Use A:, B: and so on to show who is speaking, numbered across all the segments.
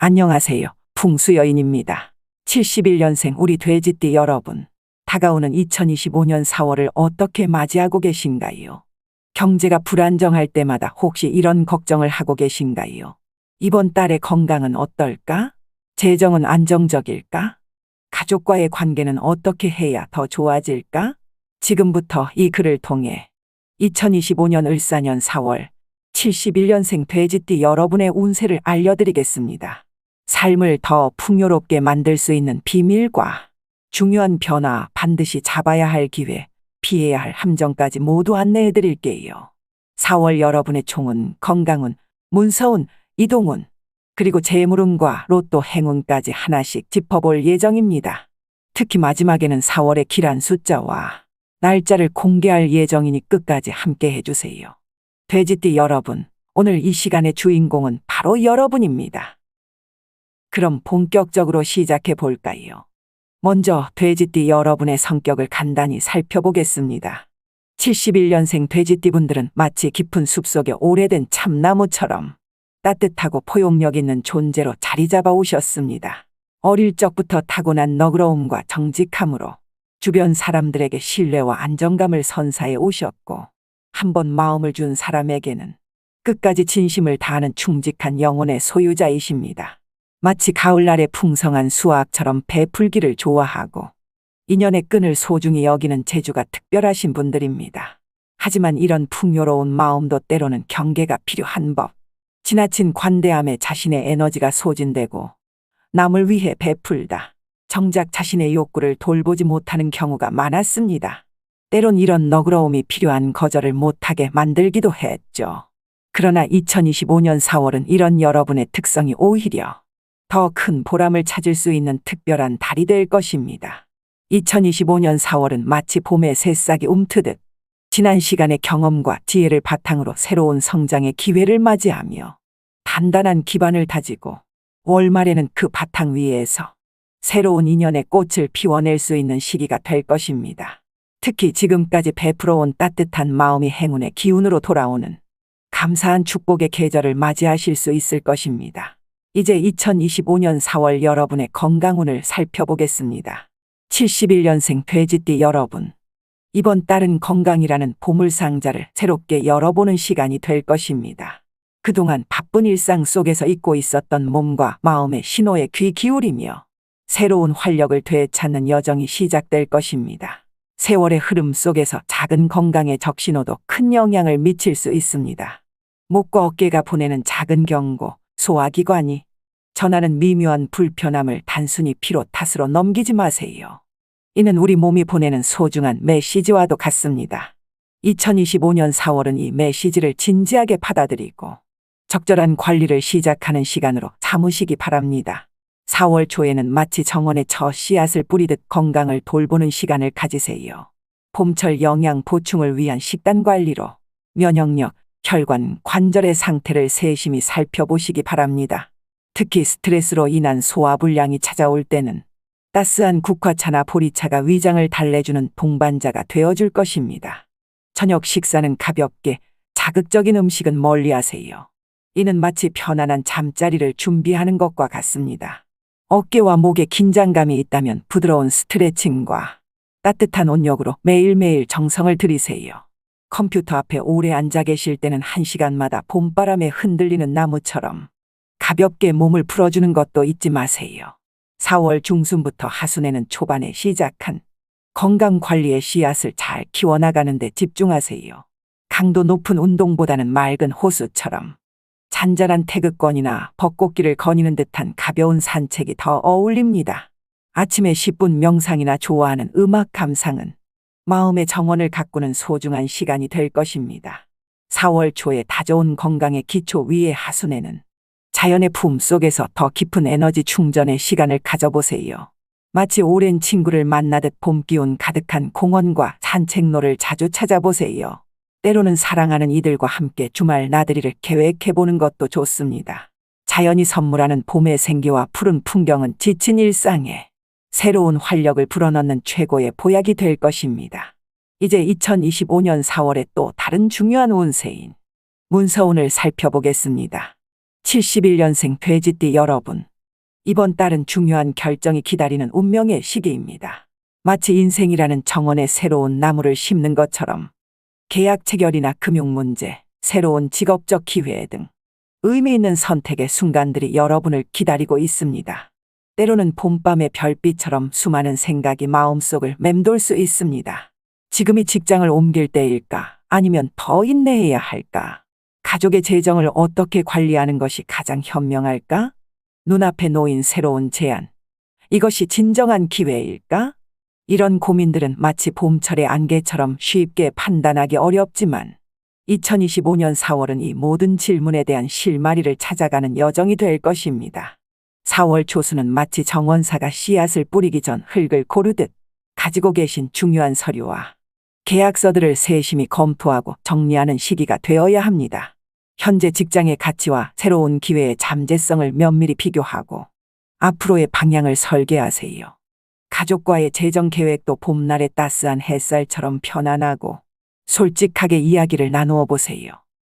A: 안녕하세요. 풍수여인입니다. 71년생 우리 돼지띠 여러분. 다가오는 2025년 4월을 어떻게 맞이하고 계신가요? 경제가 불안정할 때마다 혹시 이런 걱정을 하고 계신가요? 이번 달의 건강은 어떨까? 재정은 안정적일까? 가족과의 관계는 어떻게 해야 더 좋아질까? 지금부터 이 글을 통해 2025년 을사년 4월 71년생 돼지띠 여러분의 운세를 알려드리겠습니다. 삶을 더 풍요롭게 만들 수 있는 비밀과 중요한 변화, 반드시 잡아야 할 기회, 피해야 할 함정까지 모두 안내해 드릴게요. 4월 여러분의 총운, 건강운, 문서운, 이동운, 그리고 재물운과 로또 행운까지 하나씩 짚어볼 예정입니다. 특히 마지막에는 4월의 길한 숫자와 날짜를 공개할 예정이니 끝까지 함께 해주세요. 돼지띠 여러분, 오늘 이 시간의 주인공은 바로 여러분입니다. 그럼 본격적으로 시작해 볼까요? 먼저 돼지띠 여러분의 성격을 간단히 살펴보겠습니다. 71년생 돼지띠분들은 마치 깊은 숲속의 오래된 참나무처럼 따뜻하고 포용력 있는 존재로 자리 잡아 오셨습니다. 어릴 적부터 타고난 너그러움과 정직함으로 주변 사람들에게 신뢰와 안정감을 선사해 오셨고, 한번 마음을 준 사람에게는 끝까지 진심을 다하는 충직한 영혼의 소유자이십니다. 마치 가을날의 풍성한 수확처럼 베풀기를 좋아하고 인연의 끈을 소중히 여기는 재주가 특별하신 분들입니다. 하지만 이런 풍요로운 마음도 때로는 경계가 필요한 법. 지나친 관대함에 자신의 에너지가 소진되고 남을 위해 베풀다 정작 자신의 욕구를 돌보지 못하는 경우가 많았습니다. 때론 이런 너그러움이 필요한 거절을 못하게 만들기도 했죠. 그러나 2025년 4월은 이런 여러분의 특성이 오히려 더 큰 보람을 찾을 수 있는 특별한 달이 될 것입니다. 2025년 4월은 마치 봄의 새싹이 움트듯 지난 시간의 경험과 지혜를 바탕으로 새로운 성장의 기회를 맞이하며 단단한 기반을 다지고 월 말에는 그 바탕 위에서 새로운 인연의 꽃을 피워낼 수 있는 시기가 될 것입니다. 특히 지금까지 베풀어온 따뜻한 마음이 행운의 기운으로 돌아오는 감사한 축복의 계절을 맞이하실 수 있을 것입니다. 이제 2025년 4월 여러분의 건강운을 살펴보겠습니다. 71년생 돼지띠 여러분. 이번 달은 건강이라는 보물상자를 새롭게 열어보는 시간이 될 것입니다. 그동안 바쁜 일상 속에서 잊고 있었던 몸과 마음의 신호에 귀 기울이며 새로운 활력을 되찾는 여정이 시작될 것입니다. 세월의 흐름 속에서 작은 건강의 적신호도 큰 영향을 미칠 수 있습니다. 목과 어깨가 보내는 작은 경고, 소화기관이 전하는 미묘한 불편함을 단순히 피로 탓으로 넘기지 마세요. 이는 우리 몸이 보내는 소중한 메시지와도 같습니다. 2025년 4월은 이 메시지를 진지하게 받아들이고 적절한 관리를 시작하는 시간으로 삼으시기 바랍니다. 4월 초에는 마치 정원에 첫 씨앗을 뿌리듯 건강을 돌보는 시간을 가지세요. 봄철 영양 보충을 위한 식단 관리로 면역력, 혈관, 관절의 상태를 세심히 살펴보시기 바랍니다. 특히 스트레스로 인한 소화불량이 찾아올 때는 따스한 국화차나 보리차가 위장을 달래주는 동반자가 되어줄 것입니다. 저녁 식사는 가볍게, 자극적인 음식은 멀리하세요. 이는 마치 편안한 잠자리를 준비하는 것과 같습니다. 어깨와 목에 긴장감이 있다면 부드러운 스트레칭과 따뜻한 온욕으로 매일매일 정성을 들이세요. 컴퓨터 앞에 오래 앉아 계실 때는 1시간마다 봄바람에 흔들리는 나무처럼 가볍게 몸을 풀어주는 것도 잊지 마세요. 4월 중순부터 하순에는 초반에 시작한 건강관리의 씨앗을 잘 키워나가는 데 집중하세요. 강도 높은 운동보다는 맑은 호수처럼 잔잔한 태극권이나 벚꽃길을 거니는 듯한 가벼운 산책이 더 어울립니다. 아침에 10분 명상이나 좋아하는 음악 감상은 마음의 정원을 가꾸는 소중한 시간이 될 것입니다. 4월 초에 다져온 건강의 기초 위에 하순에는 자연의 품 속에서 더 깊은 에너지 충전의 시간을 가져보세요. 마치 오랜 친구를 만나듯 봄 기운 가득한 공원과 산책로를 자주 찾아보세요. 때로는 사랑하는 이들과 함께 주말 나들이를 계획해보는 것도 좋습니다. 자연이 선물하는 봄의 생기와 푸른 풍경은 지친 일상에 새로운 활력을 불어넣는 최고의 보약이 될 것입니다. 이제 2025년 4월에 또 다른 중요한 운세인 문서운을 살펴보겠습니다. 71년생 돼지띠 여러분. 이번 달은 중요한 결정이 기다리는 운명의 시기입니다. 마치 인생이라는 정원에 새로운 나무를 심는 것처럼 계약 체결이나 금융 문제, 새로운 직업적 기회 등 의미 있는 선택의 순간들이 여러분을 기다리고 있습니다. 때로는 봄밤의 별빛처럼 수많은 생각이 마음속을 맴돌 수 있습니다. 지금이 직장을 옮길 때일까? 아니면 더 인내해야 할까? 가족의 재정을 어떻게 관리하는 것이 가장 현명할까? 눈앞에 놓인 새로운 제안. 이것이 진정한 기회일까? 이런 고민들은 마치 봄철의 안개처럼 쉽게 판단하기 어렵지만 2025년 4월은 이 모든 질문에 대한 실마리를 찾아가는 여정이 될 것입니다. 4월 초수는 마치 정원사가 씨앗을 뿌리기 전 흙을 고르듯 가지고 계신 중요한 서류와 계약서들을 세심히 검토하고 정리하는 시기가 되어야 합니다. 현재 직장의 가치와 새로운 기회의 잠재성을 면밀히 비교하고 앞으로의 방향을 설계하세요. 가족과의 재정 계획도 봄날의 따스한 햇살처럼 편안하고 솔직하게 이야기를 나누어 보세요.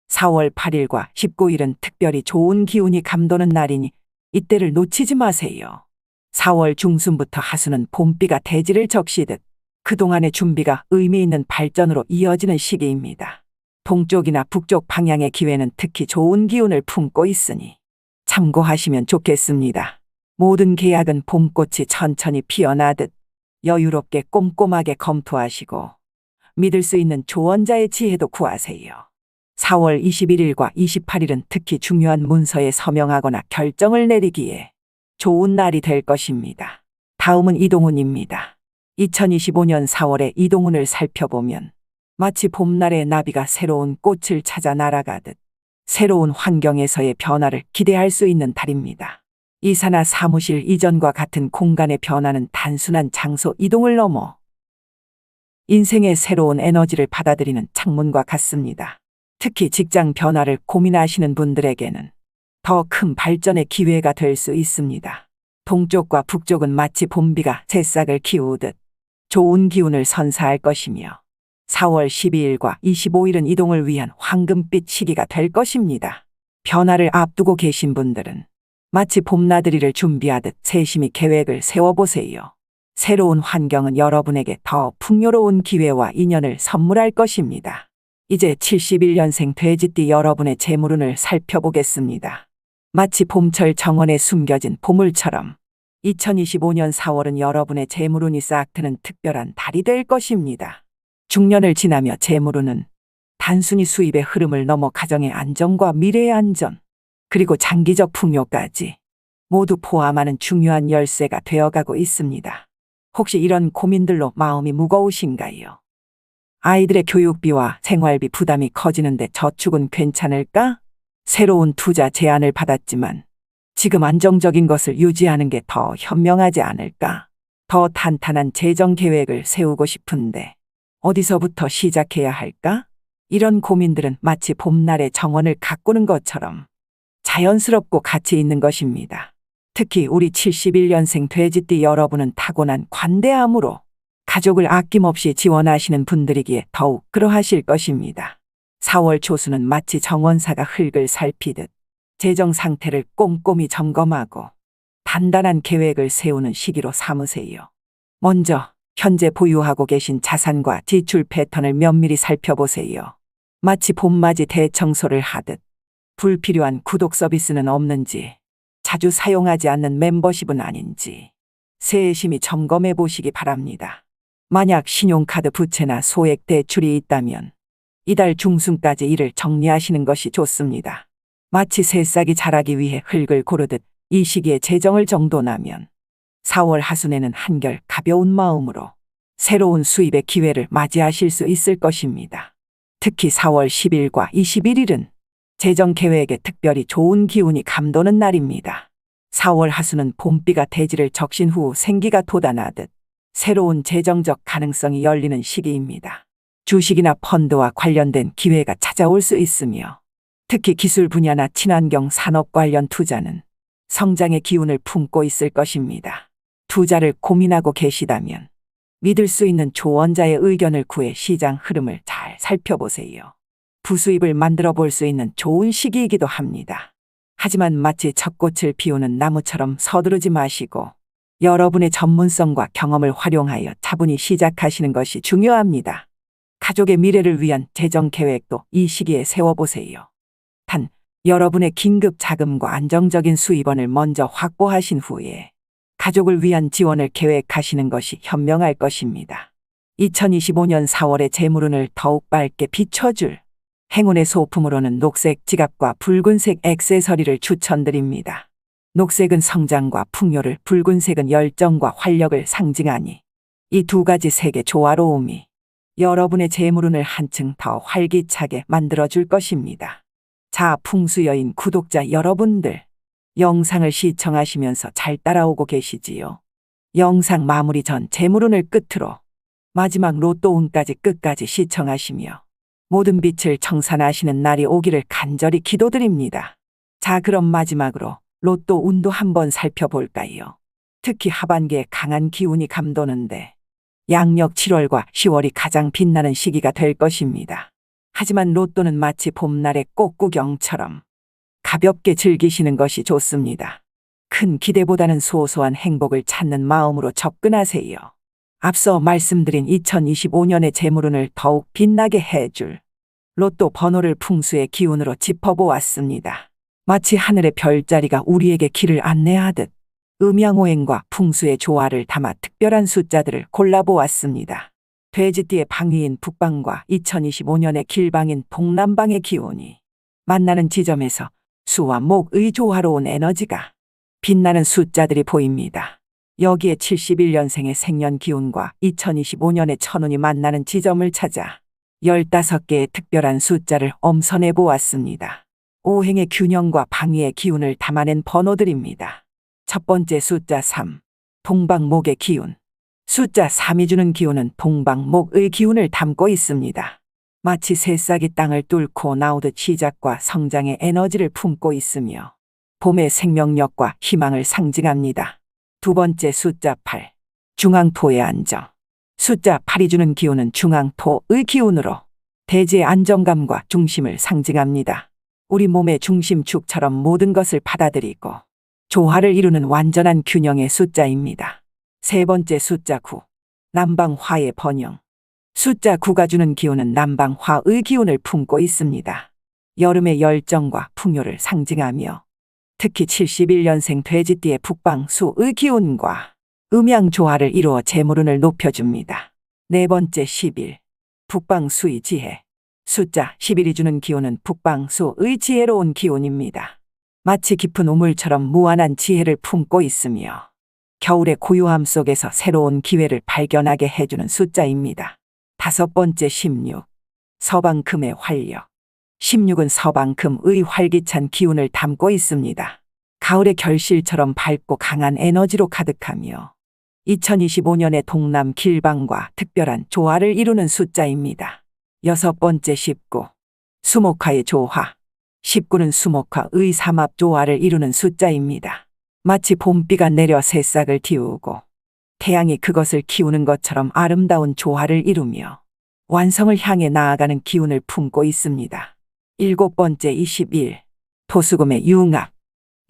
A: 4월 8일과 19일은 특별히 좋은 기운이 감도는 날이니 이때를 놓치지 마세요. 4월 중순부터 하수는 봄비가 대지를 적시듯 그동안의 준비가 의미 있는 발전으로 이어지는 시기입니다. 동쪽이나 북쪽 방향의 기회는 특히 좋은 기운을 품고 있으니 참고하시면 좋겠습니다. 모든 계약은 봄꽃이 천천히 피어나듯 여유롭게 꼼꼼하게 검토하시고 믿을 수 있는 조언자의 지혜도 구하세요. 4월 21일과 28일은 특히 중요한 문서에 서명하거나 결정을 내리기에 좋은 날이 될 것입니다. 다음은 이동운입니다. 2025년 4월의 이동운을 살펴보면 마치 봄날의 나비가 새로운 꽃을 찾아 날아가듯 새로운 환경에서의 변화를 기대할 수 있는 달입니다. 이사나 사무실 이전과 같은 공간의 변화는 단순한 장소 이동을 넘어 인생의 새로운 에너지를 받아들이는 창문과 같습니다. 특히 직장 변화를 고민하시는 분들에게는 더 큰 발전의 기회가 될 수 있습니다. 동쪽과 북쪽은 마치 봄비가 새싹을 키우듯 좋은 기운을 선사할 것이며 4월 12일과 25일은 이동을 위한 황금빛 시기가 될 것입니다. 변화를 앞두고 계신 분들은 마치 봄나들이를 준비하듯 세심히 계획을 세워보세요. 새로운 환경은 여러분에게 더 풍요로운 기회와 인연을 선물할 것입니다. 이제 71년생 돼지띠 여러분의 재물운을 살펴보겠습니다. 마치 봄철 정원에 숨겨진 보물처럼 2025년 4월은 여러분의 재물운이 싹 트는 특별한 달이 될 것입니다. 중년을 지나며 재물운은 단순히 수입의 흐름을 넘어 가정의 안정과 미래의 안전, 그리고 장기적 풍요까지 모두 포함하는 중요한 열쇠가 되어가고 있습니다. 혹시 이런 고민들로 마음이 무거우신가요? 아이들의 교육비와 생활비 부담이 커지는데 저축은 괜찮을까? 새로운 투자 제안을 받았지만 지금 안정적인 것을 유지하는 게 더 현명하지 않을까? 더 탄탄한 재정 계획을 세우고 싶은데 어디서부터 시작해야 할까? 이런 고민들은 마치 봄날의 정원을 가꾸는 것처럼 자연스럽고 가치 있는 것입니다. 특히 우리 71년생 돼지띠 여러분은 타고난 관대함으로 가족을 아낌없이 지원하시는 분들이기에 더욱 그러하실 것입니다. 4월 초수는 마치 정원사가 흙을 살피듯 재정 상태를 꼼꼼히 점검하고 단단한 계획을 세우는 시기로 삼으세요. 먼저 현재 보유하고 계신 자산과 지출 패턴을 면밀히 살펴보세요. 마치 봄맞이 대청소를 하듯 불필요한 구독 서비스는 없는지, 자주 사용하지 않는 멤버십은 아닌지 세심히 점검해 보시기 바랍니다. 만약 신용카드 부채나 소액 대출이 있다면 이달 중순까지 이를 정리하시는 것이 좋습니다. 마치 새싹이 자라기 위해 흙을 고르듯 이 시기에 재정을 정돈하면 4월 하순에는 한결 가벼운 마음으로 새로운 수입의 기회를 맞이하실 수 있을 것입니다. 특히 4월 10일과 21일은 재정 계획에 특별히 좋은 기운이 감도는 날입니다. 4월 하순은 봄비가 대지를 적신 후 생기가 돋아나듯 새로운 재정적 가능성이 열리는 시기입니다. 주식이나 펀드와 관련된 기회가 찾아올 수 있으며 특히 기술 분야나 친환경 산업 관련 투자는 성장의 기운을 품고 있을 것입니다. 투자를 고민하고 계시다면 믿을 수 있는 조언자의 의견을 구해 시장 흐름을 잘 살펴보세요. 부수입을 만들어 볼 수 있는 좋은 시기이기도 합니다. 하지만 마치 젖꽃을 피우는 나무처럼 서두르지 마시고 여러분의 전문성과 경험을 활용하여 차분히 시작하시는 것이 중요합니다. 가족의 미래를 위한 재정 계획도 이 시기에 세워보세요. 단, 여러분의 긴급 자금과 안정적인 수입원을 먼저 확보하신 후에 가족을 위한 지원을 계획하시는 것이 현명할 것입니다. 2025년 4월의 재물운을 더욱 밝게 비춰줄 행운의 소품으로는 녹색 지갑과 붉은색 액세서리를 추천드립니다. 녹색은 성장과 풍요를, 붉은색은 열정과 활력을 상징하니 이 두 가지 색의 조화로움이 여러분의 재물운을 한층 더 활기차게 만들어줄 것입니다. 자, 풍수여인 구독자 여러분들, 영상을 시청하시면서 잘 따라오고 계시지요? 영상 마무리 전 재물운을 끝으로 마지막 로또운까지 끝까지 시청하시며 모든 빛을 청산하시는 날이 오기를 간절히 기도드립니다. 자, 그럼 마지막으로 로또운도 한번 살펴볼까요? 특히 하반기에 강한 기운이 감도는데 양력 7월과 10월이 가장 빛나는 시기가 될 것입니다. 하지만 로또는 마치 봄날의 꽃구경처럼 가볍게 즐기시는 것이 좋습니다. 큰 기대보다는 소소한 행복을 찾는 마음으로 접근하세요. 앞서 말씀드린 2025년의 재물운을 더욱 빛나게 해줄 로또 번호를 풍수의 기운으로 짚어보았습니다. 마치 하늘의 별자리가 우리에게 길을 안내하듯 음양오행과 풍수의 조화를 담아 특별한 숫자들을 골라보았습니다. 돼지띠의 방위인 북방과 2025년의 길방인 동남방의 기운이 만나는 지점에서 수와 목의 조화로운 에너지가 빛나는 숫자들이 보입니다. 여기에 71년생의 생년 기운과 2025년의 천운이 만나는 지점을 찾아 15개의 특별한 숫자를 엄선해 보았습니다. 오행의 균형과 방위의 기운을 담아낸 번호들입니다. 첫 번째 숫자 3, 동방목의 기운. 숫자 3이 주는 기운은 동방목의 기운을 담고 있습니다. 마치 새싹이 땅을 뚫고 나오듯 시작과 성장의 에너지를 품고 있으며 봄의 생명력과 희망을 상징합니다. 두 번째 숫자 8, 중앙토의 안정. 숫자 8이 주는 기운은 중앙토의 기운으로 대지의 안정감과 중심을 상징합니다. 우리 몸의 중심축처럼 모든 것을 받아들이고 조화를 이루는 완전한 균형의 숫자입니다. 세 번째 숫자 9, 남방화의 번영. 숫자 9가 주는 기운은 남방화의 기운을 품고 있습니다. 여름의 열정과 풍요를 상징하며 특히 71년생 돼지띠의 북방수의 기운과 음양 조화를 이루어 재물운을 높여줍니다. 네 번째 11, 북방수의 지혜. 숫자 11이 주는 기운은 북방수의 지혜로운 기운입니다. 마치 깊은 우물처럼 무한한 지혜를 품고 있으며 겨울의 고요함 속에서 새로운 기회를 발견하게 해주는 숫자입니다. 다섯 번째 16, 서방금의 활력. 16은 서방금의 활기찬 기운을 담고 있습니다. 가을의 결실처럼 밝고 강한 에너지로 가득하며 2025년의 동남 길방과 특별한 조화를 이루는 숫자입니다. 여섯 번째 19, 수목화의 조화. 19는 수목화의 삼합 조화를 이루는 숫자입니다. 마치 봄비가 내려 새싹을 틔우고 태양이 그것을 키우는 것처럼 아름다운 조화를 이루며 완성을 향해 나아가는 기운을 품고 있습니다. 일곱 번째 21, 토수금의 융합.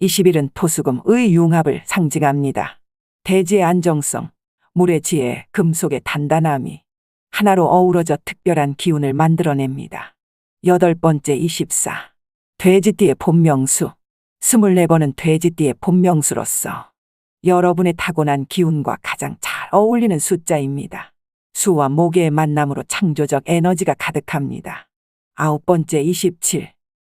A: 21은 토수금의 융합을 상징합니다. 대지의 안정성, 물의 지혜, 금속의 단단함이 하나로 어우러져 특별한 기운을 만들어냅니다. 여덟 번째 24, 돼지띠의 본명수. 24번은 돼지띠의 본명수로서 여러분의 타고난 기운과 가장 잘 어울리는 숫자입니다. 수와 목의 만남으로 창조적 에너지가 가득합니다. 아홉 번째 27,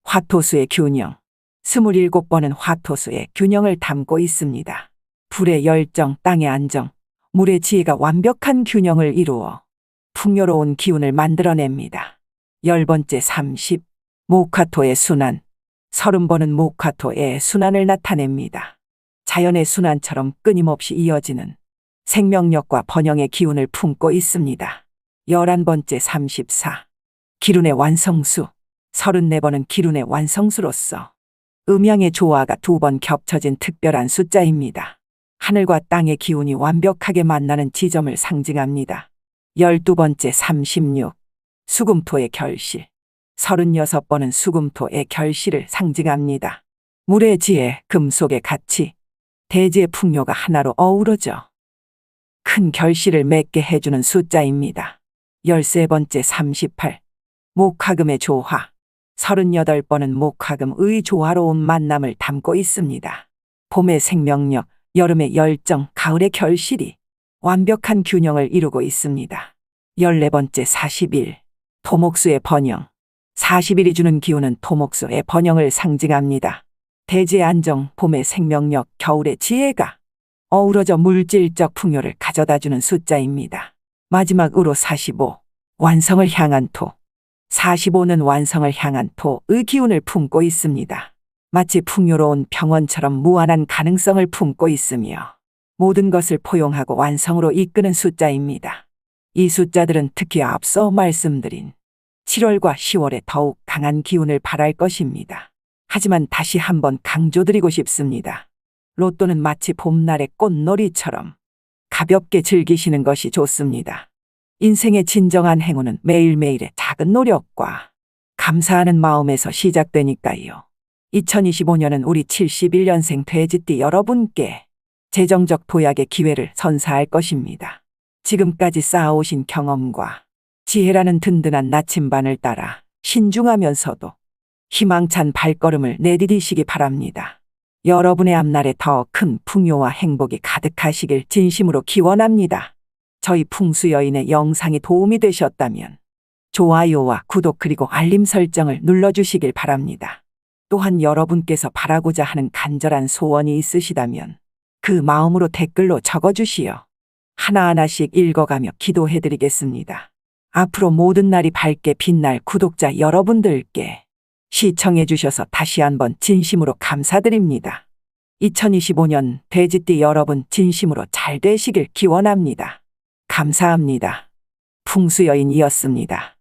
A: 화토수의 균형. 27번은 화토수의 균형을 담고 있습니다. 불의 열정, 땅의 안정, 물의 지혜가 완벽한 균형을 이루어 풍요로운 기운을 만들어냅니다. 열 번째 30, 모카토의 순환. 30번은 모카토의 순환을 나타냅니다. 자연의 순환처럼 끊임없이 이어지는 생명력과 번영의 기운을 품고 있습니다. 11번째 34, 기운의 완성수. 34번은 기운의 완성수로서 음양의 조화가 두 번 겹쳐진 특별한 숫자입니다. 하늘과 땅의 기운이 완벽하게 만나는 지점을 상징합니다. 12번째 36, 수금토의 결실. 36번은 수금토의 결실을 상징합니다. 물의 지혜, 금속의 가치, 대지의 풍요가 하나로 어우러져 큰 결실을 맺게 해주는 숫자입니다. 13번째 38. 목화금의 조화. 38번은 목화금의 조화로운 만남을 담고 있습니다. 봄의 생명력, 여름의 열정, 가을의 결실이 완벽한 균형을 이루고 있습니다. 14번째 41. 토목수의 번영. 40일이 주는 기운은 토목수의 번영을 상징합니다. 대지의 안정, 봄의 생명력, 겨울의 지혜가 어우러져 물질적 풍요를 가져다주는 숫자입니다. 마지막으로 45. 완성을 향한 토. 45는 완성을 향한 토의 기운을 품고 있습니다. 마치 풍요로운 병원처럼 무한한 가능성을 품고 있으며 모든 것을 포용하고 완성으로 이끄는 숫자입니다. 이 숫자들은 특히 앞서 말씀드린 7월과 10월에 더욱 강한 기운을 발할 것입니다. 하지만 다시 한번 강조드리고 싶습니다. 로또는 마치 봄날의 꽃놀이처럼 가볍게 즐기시는 것이 좋습니다. 인생의 진정한 행운은 매일매일의 작은 노력과 감사하는 마음에서 시작되니까요. 2025년은 우리 71년생 돼지띠 여러분께 재정적 도약의 기회를 선사할 것입니다. 지금까지 쌓아오신 경험과 지혜라는 든든한 나침반을 따라 신중하면서도 희망찬 발걸음을 내디디시기 바랍니다. 여러분의 앞날에 더 큰 풍요와 행복이 가득하시길 진심으로 기원합니다. 저희 풍수여인의 영상이 도움이 되셨다면 좋아요와 구독 그리고 알림 설정을 눌러주시길 바랍니다. 또한 여러분께서 바라고자 하는 간절한 소원이 있으시다면 그 마음으로 댓글로 적어주시어 하나하나씩 읽어가며 기도해드리겠습니다. 앞으로 모든 날이 밝게 빛날 구독자 여러분들께 시청해주셔서 다시 한번 진심으로 감사드립니다. 2025년 돼지띠 여러분 진심으로 잘 되시길 기원합니다. 감사합니다. 풍수여인이었습니다.